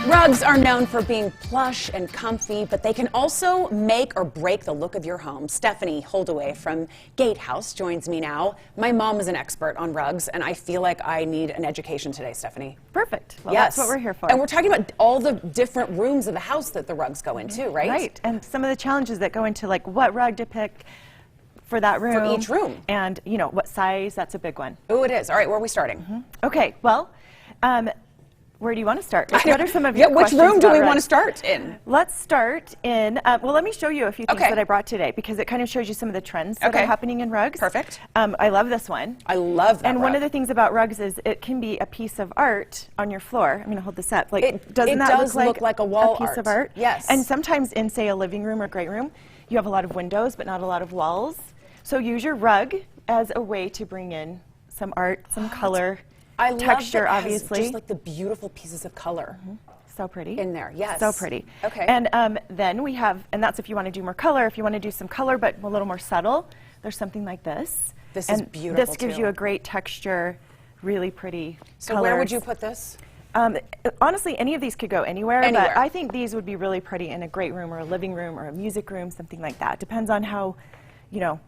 Rugs are known for being plush and comfy, but they can also make or break the look of your home. Stephanie Holdaway from Gatehouse joins me now. My mom is an expert on rugs, and I feel like I need an education today, Stephanie. Perfect. Well, yes. That's what we're here for. And we're talking about all the different rooms of the house that the rugs go into, right? Right. And some of the challenges that go into, like, what rug to pick for that room. For each room. And, you know, what size. That's a big one. Oh, it is. All right, where are we starting? Okay. Well, where do you want to start? What are some of your which questions room do we about want to rugs? start in? Let's start in, well, let me show you a few things Okay. that I brought today, because it kind of shows you some of the trends that are happening in rugs. Perfect. I love this one. I love that And rug. one of the things about rugs is it can be a piece of art on your floor. I'm going to hold this up. Like, It doesn't that does look look like a wall piece art. of art? Yes. And sometimes in, say, a living room or great room, you have a lot of windows, but not a lot of walls. So use your rug as a way to bring in some art, some color, I love texture, that it has obviously. just like the beautiful pieces of color So pretty. in there. Yes. So pretty. Okay. And then we have, and that's if you want to do more color. If you want to do some color but a little more subtle, there's something like this. This and is beautiful, this gives too. you a great texture, really pretty So colors. where would you put this? Honestly, any of these could go anywhere, Anywhere. but I think these would be really pretty in a great room or a living room or a music room, something like that. Depends on how, you know,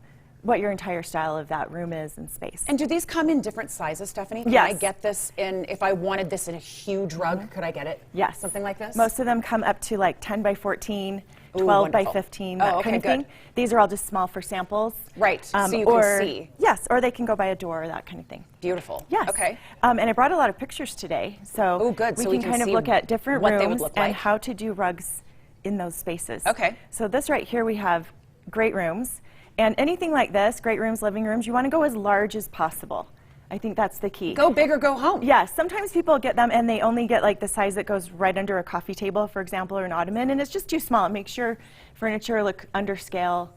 what your entire style of that room is and space. And do these come in different sizes, Stephanie? Can Yes. I get this in, if I wanted this in a huge rug, could I get it? Yes. Something like this? Most of them come up to like 10 by 14, Ooh, 12 by wonderful. 15, Oh, that okay, kind of good. thing. These are all just small for samples. Right, so you or, can see. Yes, or they can go by a door, that kind of thing. Beautiful. Yes. Okay. And I brought a lot of pictures today, so Oh, good. we So can we can kind of see look at different what rooms they would look and like. how to do rugs in those spaces. Okay. So this right here, we have great rooms. And anything like this, great rooms, living rooms, you want to go as large as possible. I think that's the key. Go big or go home. Yes, sometimes people get them and they only get like the size that goes right under a coffee table, for example, or an ottoman, and it's just too small. It makes your furniture look under scale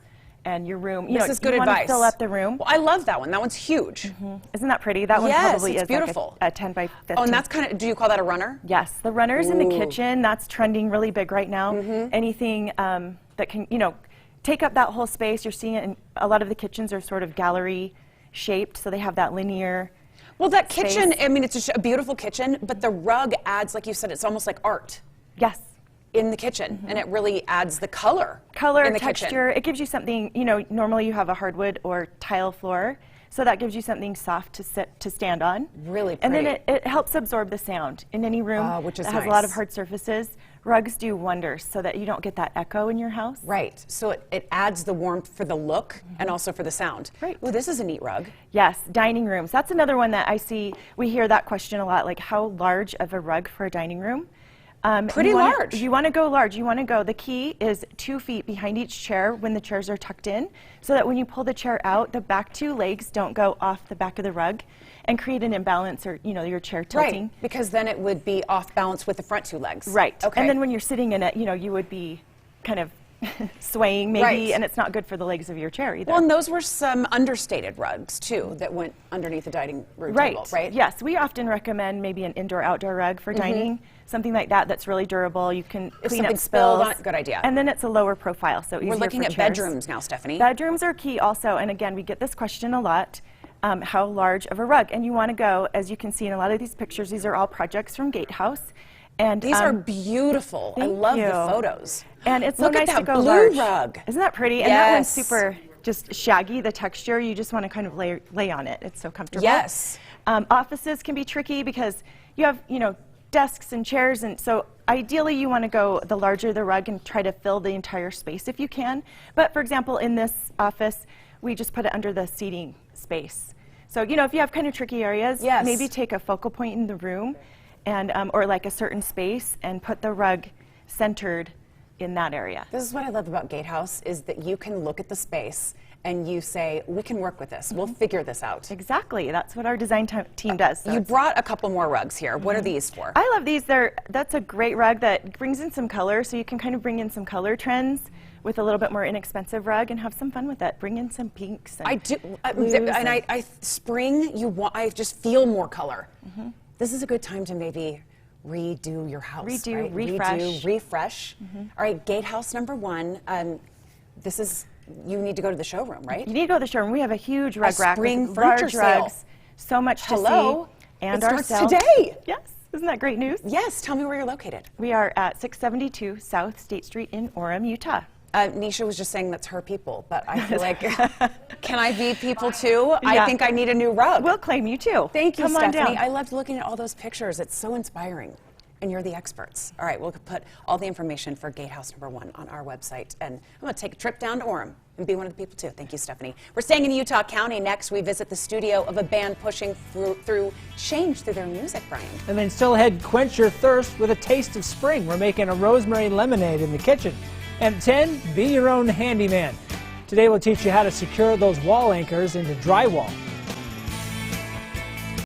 and your room, This is good you advice. want to fill up the room. Well, I love that one. That one's huge. Isn't that pretty? That one Yes, probably it's is beautiful. like a 10 by 15. Oh, and that's kind of, do you call that a runner? Yes, the runners in the Ooh. kitchen, that's trending really big right now. Anything that can, you know, take up that whole space. You're seeing it in a lot of the kitchens are sort of gallery shaped, so they have that linear. Well, that space. kitchen, I mean, it's just a beautiful kitchen, but the rug adds, like you said, it's almost like art Yes. in the kitchen, and it really adds the color Color, in the texture, kitchen. it gives you something, you know, normally you have a hardwood or tile floor, so that gives you something soft to stand on. Really And then pretty. it helps absorb the sound in any room which is that has a lot of nice. hard surfaces. Rugs do wonders so that you don't get that echo in your house. Right, so it adds the warmth for the look and also for the sound. Right. Oh, this is a neat rug. Yes, dining rooms. That's another one that I see. We hear that question a lot, like how large of a rug for a dining room? Pretty large. You want to go large. You want to go, the key is 2 feet behind each chair when the chairs are tucked in, so that when you pull the chair out, the back 2 legs don't go off the back of the rug and create an imbalance or, you know, your chair tilting. Right, because then it would be off balance with the front 2 legs. Right. Okay. And then when you're sitting in it, you know, you would be kind of swaying maybe, Right. and it's not good for the legs of your chair either. Well, and those were some understated rugs, too, that went underneath the dining room table, right? Yes, we often recommend maybe an indoor-outdoor rug for dining, something like that that's really durable. You can If clean up something spilled spills. on it, good idea. And then it's a lower profile, so easier We're looking for at chairs. bedrooms now, Stephanie. Bedrooms are key also, and again, we get this question a lot. How large of a rug? And you want to go, as you can see in a lot of these pictures, these are all projects from Gatehouse. And These are beautiful. I thank love you. the photos. And it's so Look nice at that to go blue large. rug. Isn't that pretty? And that one's Yes. super just shaggy, the texture. You just want to kind of lay on it. It's so comfortable. Yes. Offices can be tricky because you have, you know, desks and chairs, and so ideally you want to go the larger the rug and try to fill the entire space if you can. But for example, in this office, we just put it under the seating space. So, you know, if you have kind of tricky areas, Yes. maybe take a focal point in the room and or like a certain space and put the rug centered in that area. This is what I love about Gatehouse, is that you can look at the space and you say, we can work with this. We'll figure this out. Exactly. That's what our design team does. So You it's- brought a couple more rugs here. What are these for? I love these. That's a great rug that brings in some color, so you can kind of bring in some color trends with a little bit more inexpensive rug and have some fun with it. Bring in some pinks and I do, blues and I spring, I just feel more color. This is a good time to maybe redo your house. Redo, right? refresh. Redo, refresh. All right, Gatehouse number 1. This is, you need to go to the showroom, right? You need to go to the showroom. We have a huge rug rack spring with furniture large sale. rugs. So much to Hello. see. And It our starts sale. today. Yes. Isn't that great news? Yes, tell me where you're located. We are at 672 South State Street in Orem, Utah. Nisha was just saying that's her people, but I feel like, can I be people too? I Yeah. think I need a new rug. We'll claim you too. Thank you, Come on Stephanie. down. I loved looking at all those pictures. It's so inspiring. And you're the experts. All right, we'll put all the information for Gatehouse #1 on our website. And I'm going to take a trip down to Orem and be one of the people too. Thank you, Stephanie. We're staying in Utah County. Next, we visit the studio of a band pushing through change through their music, Brian. And then still ahead, quench your thirst with a taste of spring. We're making a rosemary lemonade in the kitchen. And at 10, be your own handyman. Today we'll teach you how to secure those wall anchors into drywall.